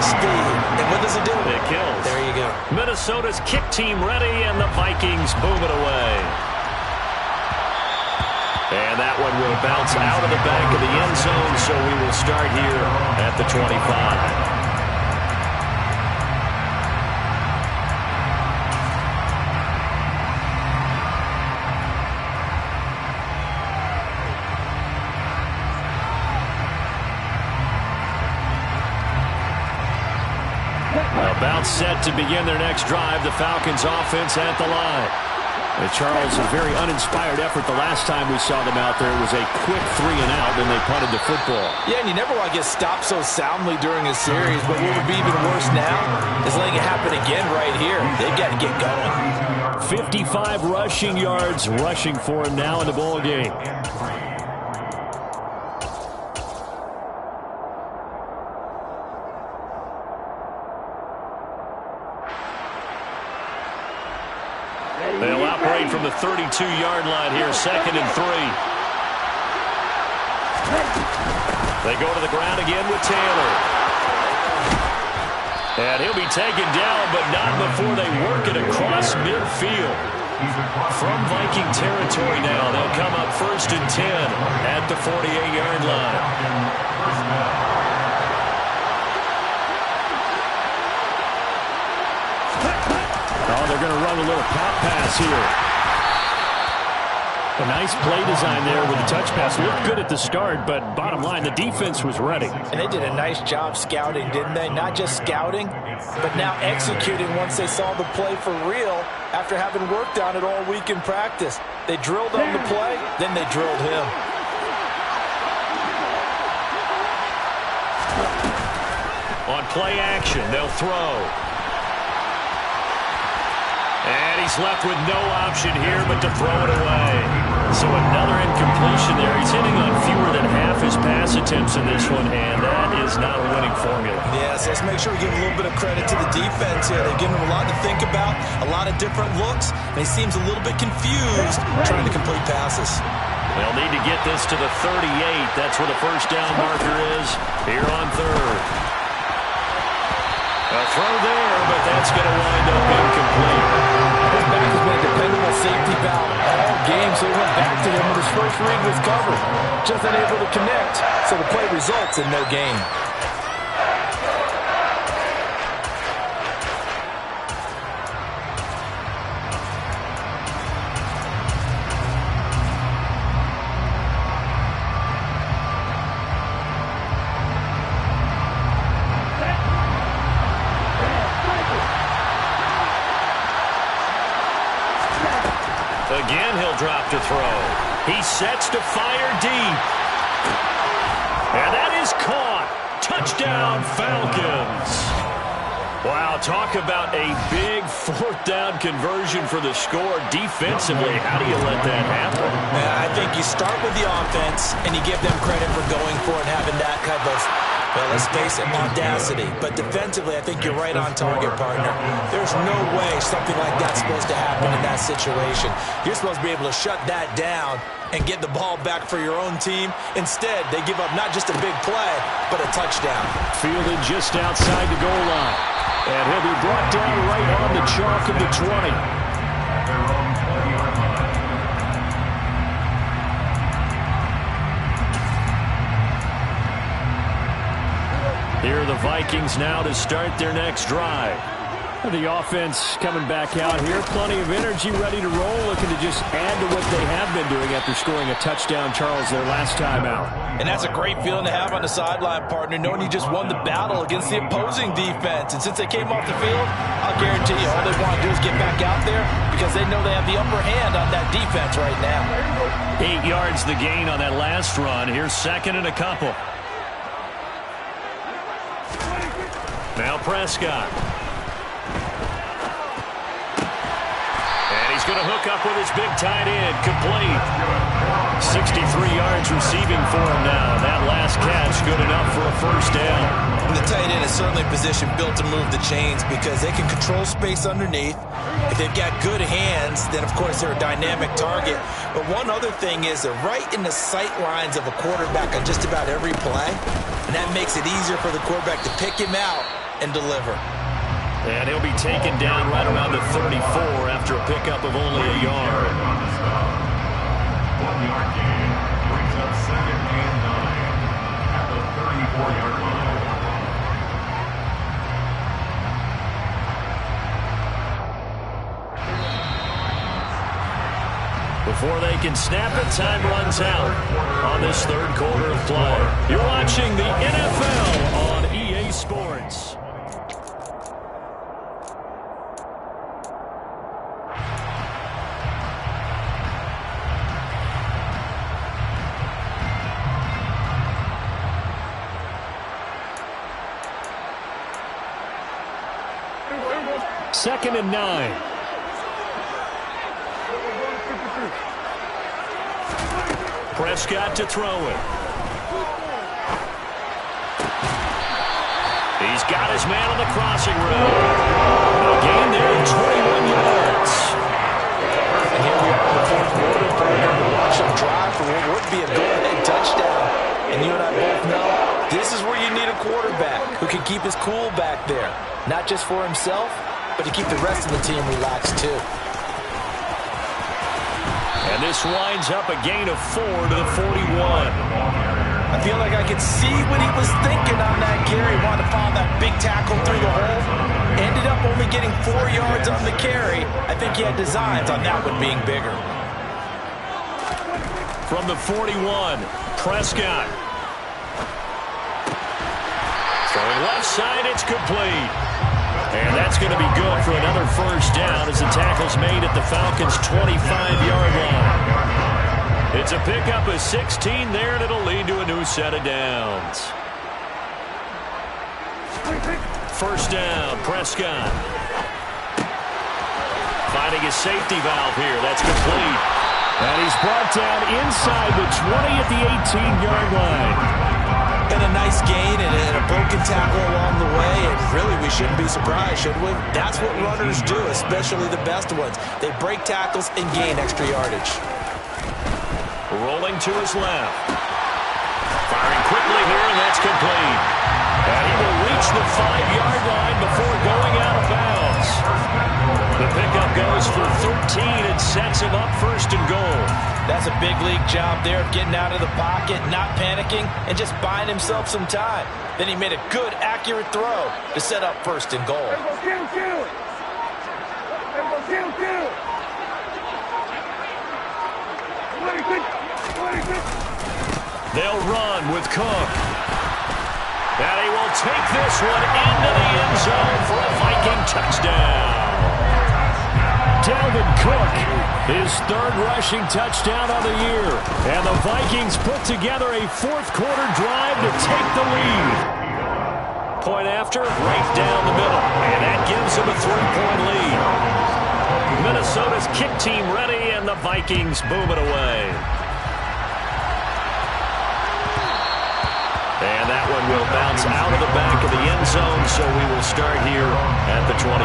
speed. And what does it do? It kills. There you go. Minnesota's kick team ready, and the Vikings boom it away. And that one will bounce out of the back of the end zone, so we will start here at the 25. About set to begin their next drive, the Falcons offense at the line. Charles, a very uninspired effort the last time we saw them out there. It was a quick 3 and out, then they punted the football. Yeah, and you never want to get stopped so soundly during a series, but what would be even worse now is letting it happen again right here. They've got to get going. 55 rushing yards rushing for him now in the ball game. They'll operate from the 32-yard line here, 2nd and 3. They go to the ground again with Taylor. And he'll be taken down, but not before they work it across midfield. From Viking territory now, they'll come up 1st and 10 at the 48-yard line. Oh, they're going to run a little pop pass here. A nice play design there with the touch pass. Looked good at the start, but bottom line, the defense was ready. And they did a nice job scouting, didn't they? Not just scouting, but now executing once they saw the play for real after having worked on it all week in practice. They drilled on the play, then they drilled him. On play action, they'll throw. And he's left with no option here but to throw it away. So another incompletion there. He's hitting on fewer than half his pass attempts in this one, and that is not a winning formula. Yeah, so let's make sure we give a little bit of credit to the defense here. They've given him a lot to think about, a lot of different looks, and he seems a little bit confused trying to complete passes. They'll need to get this to the 38. That's where the first down marker is here on third. A throw there, but that's going to wind up incomplete. His back has been a dependable safety valve all game, so he went back to him when his first read was covered. Just unable to connect, so the play results in no gain. Again, he'll drop to throw. He sets to fire deep. And that is caught. Touchdown, Falcons. Wow, talk about a big fourth down conversion for the score. Defensively, how do you let that happen? I think you start with the offense, and you give them credit for going for it and having that kind of, well, let's face it, audacity. But defensively, I think you're right on target, partner. There's no way something like that's supposed to happen in that situation. You're supposed to be able to shut that down and get the ball back for your own team. Instead, they give up not just a big play, but a touchdown. Fielded just outside the goal line. And he'll be brought down right on the chalk of the 20. Here are the Vikings now to start their next drive. The offense coming back out here. Plenty of energy, ready to roll, looking to just add to what they have been doing after scoring a touchdown, Charles, their last time out. And that's a great feeling to have on the sideline, partner, knowing you just won the battle against the opposing defense. And since they came off the field, I'll guarantee you all they want to do is get back out there because they know they have the upper hand on that defense right now. 8 yards the gain on that last run. Here's second and a couple. Now Prescott. And he's going to hook up with his big tight end. Complete. 63 yards receiving for him now. That last catch good enough for a first down. And the tight end is certainly a position built to move the chains because they can control space underneath. If they've got good hands, then of course they're a dynamic target. But one other thing is they're right in the sight lines of a quarterback on just about every play. And that makes it easier for the quarterback to pick him out and deliver. And he'll be taken down right around the 34 after a pickup of only a yard. 1 yard gain brings up second and 9 at the 34-yard line. Before they can snap it, time runs out on this third quarter of play. You're watching the NFL on EA Sports. Second and 9. Prescott to throw it. He's got his man on the crossing route. A gain there of 21 yards. And here we are in the fourth quarter. To watch them drive for what would be a go-ahead touchdown. And you and I both know this is where you need a quarterback who can keep his cool back there. Not just for himself, but to keep the rest of the team relaxed too. And this winds up a gain of 4 to the 41. I feel like I could see what he was thinking on that carry. Wanted to follow that big tackle through the hole. Ended up only getting 4 yards on the carry. I think he had designs on that one being bigger. From the 41, Prescott. Throwing left side, it's complete. And that's going to be good for another first down as the tackle's made at the Falcons' 25-yard line. It's a pickup of 16 there, and it'll lead to a new set of downs. First down, Prescott. Finding his safety valve here. That's complete. And he's brought down inside the 20 at the 18-yard line. And a nice gain and a broken tackle along the way, and really we shouldn't be surprised, should we? That's what runners do, especially the best ones. They break tackles and gain extra yardage. Rolling to his left. Firing quickly here, and that's complete. And he will reach the 5-yard line before going out of bounds. The pickup goes for 13 and sets him up first and goal. That's a big league job there of getting out of the pocket, not panicking, and just buying himself some time. Then he made a good, accurate throw to set up first and goal. They'll run with Cook. And he will take this one into the end zone for a Viking touchdown. Dalvin Cook, his third rushing touchdown of the year. And the Vikings put together a fourth-quarter drive to take the lead. Point after, right down the middle. And that gives him a 3-point lead. Minnesota's kick team ready, and the Vikings boom it away. And that one will bounce out of the back of the end zone, so we will start here at the 25.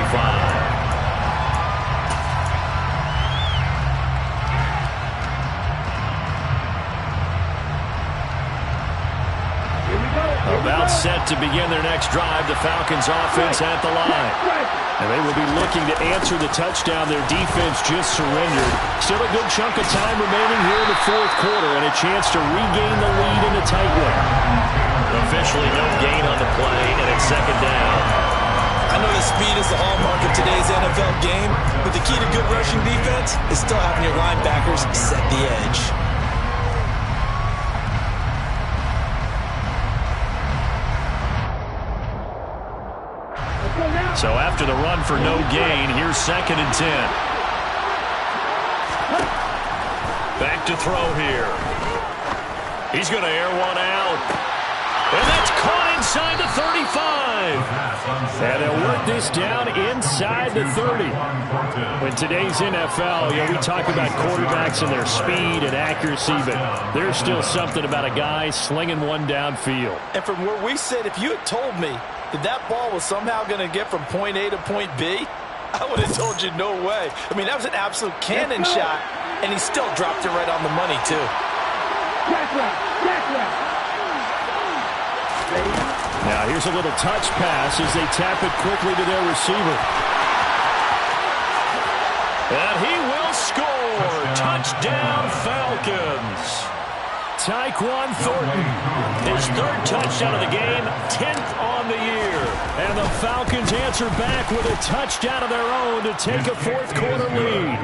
About set to begin their next drive, the Falcons offense at the line. And they will be looking to answer the touchdown their defense just surrendered. Still a good chunk of time remaining here in the fourth quarter and a chance to regain the lead in a tight one. Officially no gain on the play, and it's second down. I know the speed is the hallmark of today's NFL game, but the key to good rushing defense is still having your linebackers set the edge. So after the run for no gain, here's second and 10. Back to throw here. He's going to air one out. And that's caught inside the 35. And they'll work this down inside the 30. In today's NFL, we talk about quarterbacks and their speed and accuracy, but there's still something about a guy slinging one downfield. And from where we sit, if you had told me that ball was somehow going to get from point A to point B, I would have told you no way. I mean, that was an absolute cannon shot, and he still dropped it right on the money, too. Now here's a little touch pass as they tap it quickly to their receiver. And he will score. Touchdown, Falcons. Tyquan Thornton, his third touchdown of the game, 10th on the year. And the Falcons answer back with a touchdown of their own to take a fourth-quarter lead.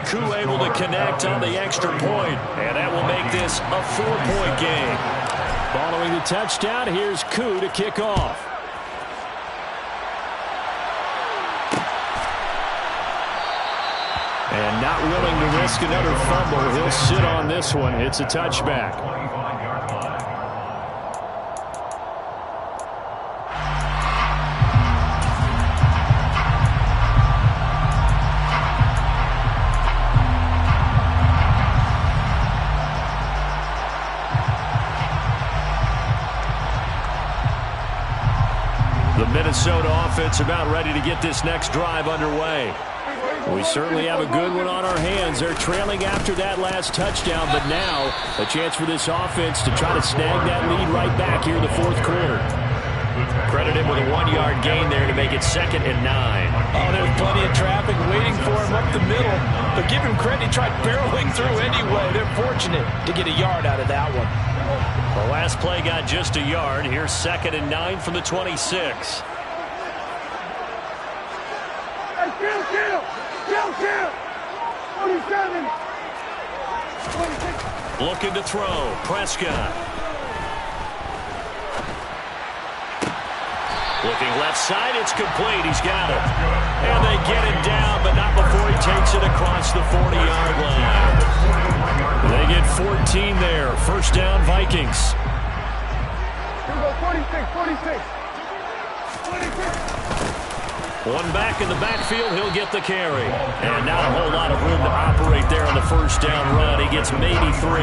Koo able to connect on the extra point, and that will make this a 4-point game. Following the touchdown, here's Koo to kick off. And not willing to risk another fumble, he'll sit on this one. It's a touchback. The Minnesota offense about ready to get this next drive underway. We certainly have a good one on our hands. They're trailing after that last touchdown, but now a chance for this offense to try to snag that lead right back here in the fourth quarter. Credit him with a 1-yard gain there to make it 2nd and 9. Oh, there's plenty of traffic waiting for him up the middle. But give him credit, he tried barreling through anyway. They're fortunate to get a yard out of that one. The last play got just a yard. Here's 2nd and 9 from the 26. Looking to throw. Prescott. Looking left side. It's complete. He's got it. And they get it down, but not before he takes it across the 40-yard line. They get 14 there. First down, Vikings. 46. One back in the backfield, he'll get the carry. And not a whole lot of room to operate there on the first down run. He gets maybe 3.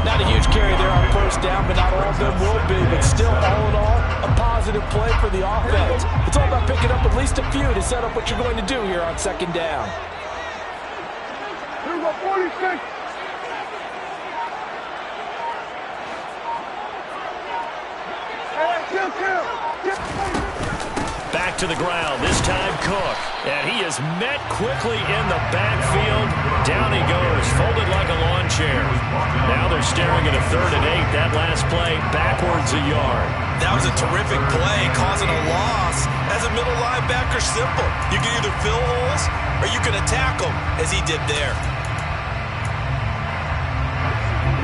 Not a huge carry there on first down, but not all of them will be. But still, all in all, a positive play for the offense. It's all about picking up at least a few to set up what you're going to do here on second down. Here we go, 46. Back to the ground, this time Cook. And he is met quickly in the backfield. Down he goes, folded like a lawn chair. Now they're staring at a 3rd and 8. That last play, backwards a yard. That was a terrific play, causing a loss. As a middle linebacker, simple. You can either fill holes or you can attack them, as he did there.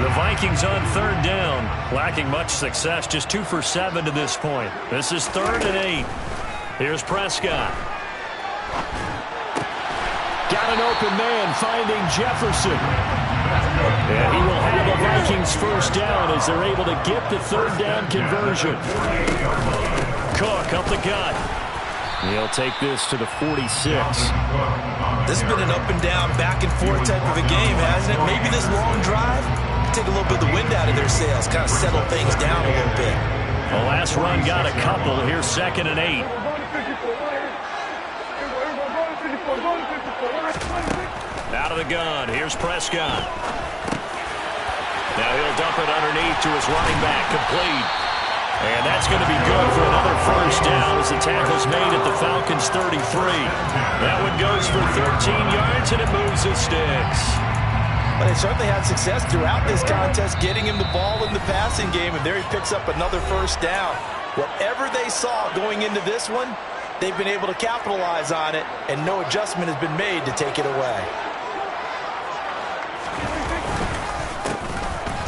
The Vikings on 3rd down, lacking much success, just 2 for 7 to this point. This is 3rd and 8. Here's Prescott. Got an open man, finding Jefferson. And he will have the Vikings first down as they're able to get the 3rd down conversion. Cook up the gut. He'll take this to the 46. This has been an up and down, back and forth type of a game, hasn't it? Maybe this long drive take a little bit of the wind out of their sails, kind of settle things down a little bit. The last run got a couple. Here's 2nd and 8. Out of the gun. Here's Prescott. Now he'll dump it underneath to his running back. Complete. And that's going to be good for another first down as the tackle's made at the Falcons' 33. That one goes for 13 yards, and it moves the sticks. But they certainly had success throughout this contest, getting him the ball in the passing game, and there he picks up another first down. Whatever they saw going into this one, they've been able to capitalize on it, and no adjustment has been made to take it away.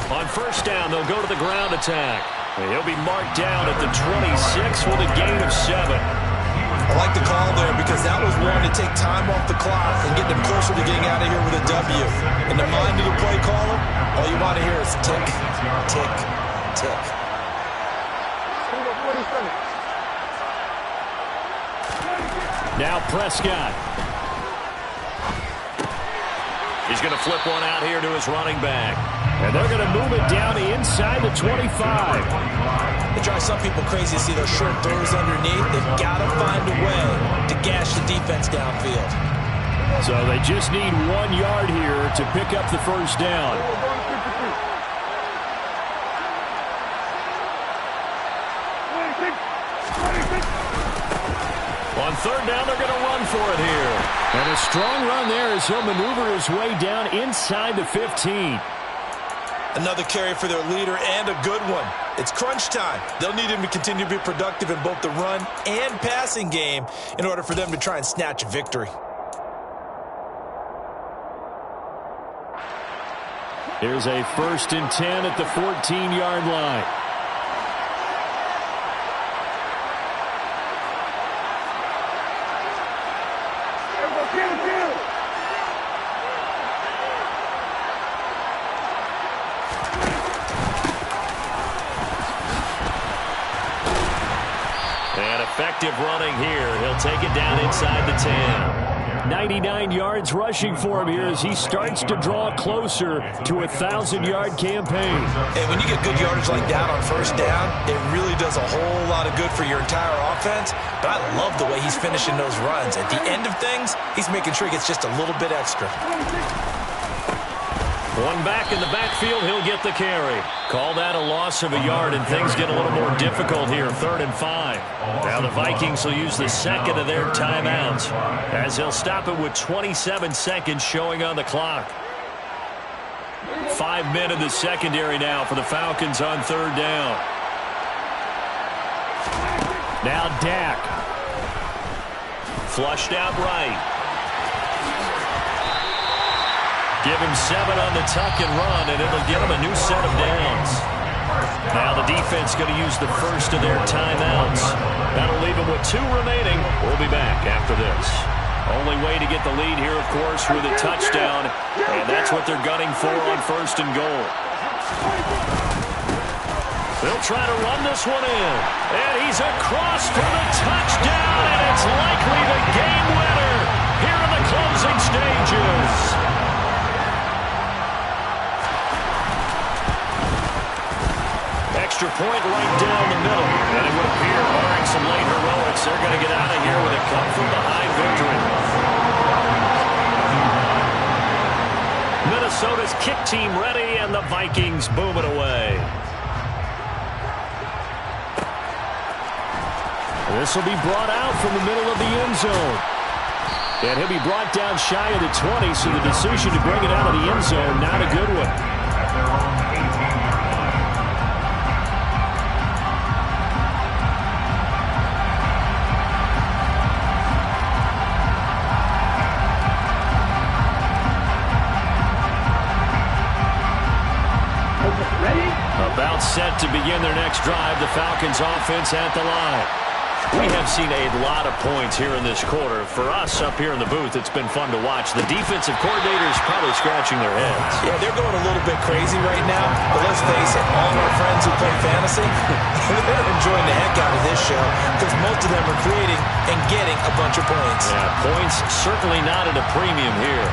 On first down, they'll go to the ground attack. And he'll be marked down at the 26 with a gain of 7. I like the call there because that was one to take time off the clock and get them closer to getting out of here with a W. In the mind of the play caller, all you want to hear is tick, tick, tick. Now Prescott. He's going to flip one out here to his running back. And they're going to move it down inside the 25. They drive some people crazy to see those short throws underneath. They've got to find a way to gash the defense downfield. So they just need 1 yard here to pick up the first down. On 3rd down, they're going to run for it here. And a strong run there as he'll maneuver his way down inside the 15. Another carry for their leader and a good one. It's crunch time. They'll need him to continue to be productive in both the run and passing game in order for them to try and snatch a victory. Here's a 1st and 10 at the 14-yard line. And effective running here. He'll take it down inside the 10. 99 yards rushing for him here as he starts to draw closer to a 1,000-yard campaign. And when you get good yardage like that on first down, it really does a whole lot of good for your entire offense. But I love the way he's finishing those runs. At the end of things, he's making sure he gets just a little bit extra. One back in the backfield, he'll get the carry. Call that a loss of a yard, and things get a little more difficult here, 3rd and 5. Now the Vikings will use the second of their timeouts as he'll stop it with 27 seconds showing on the clock. 5 men in the secondary now for the Falcons on 3rd down. Now Dak. Flushed out right. Give him 7 on the tuck and run, and it'll give him a new set of downs. Now the defense going to use the first of their timeouts. That'll leave them with 2 remaining. We'll be back after this. Only way to get the lead here, of course, with a touchdown, and that's what they're gunning for on 1st and goal. They'll try to run this one in, and he's across for the touchdown, and it's likely the game winner here in the closing stages. extra point right down the middle. And it would appear, barring some late heroics, they're going to get out of here with a come-from-behind victory. Minnesota's kick team ready, and the Vikings boom it away. This will be brought out from the middle of the end zone. And he'll be brought down shy of the 20, so the decision to bring it out of the end zone, not a good one. At their own 18-yard line. Ready? About set to begin their next drive, the Falcons offense at the line. We have seen a lot of points here in this quarter. For us up here in the booth, it's been fun to watch. The defensive coordinators probably scratching their heads. Yeah, they're going a little bit crazy right now, but let's face it, all of our friends who play fantasy, they're enjoying the heck out of this show because most of them are creating and getting a bunch of points. Yeah, points certainly not at a premium here.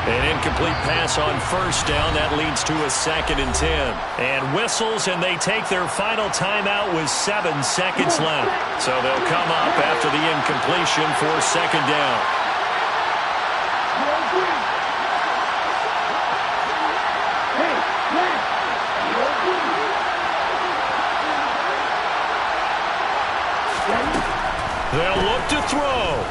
An incomplete pass on first down. That leads to a 2nd and 10. And whistles, and they take their final timeout with 7 seconds left. So they'll come up after the incompletion for 2nd down. They'll look to throw.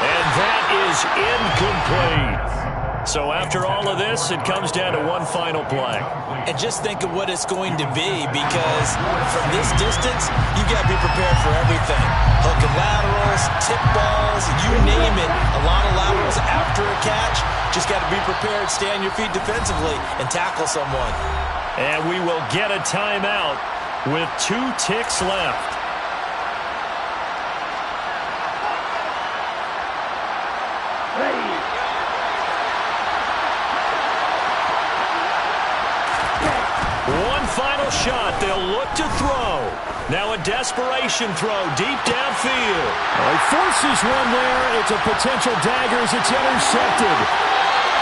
And that is incomplete. So after all of this, it comes down to one final play. And just think of what it's going to be, because from this distance, you've got to be prepared for everything. Hook and laterals, tip balls, you name it. A lot of laterals after a catch. Just got to be prepared, stay on your feet defensively, and tackle someone. And we will get a timeout with 2 ticks left. One final shot. They'll look to throw. Now a desperation throw deep downfield. He forces one there. It's a potential dagger as it's intercepted.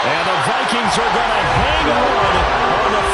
And the Vikings are going to hang on the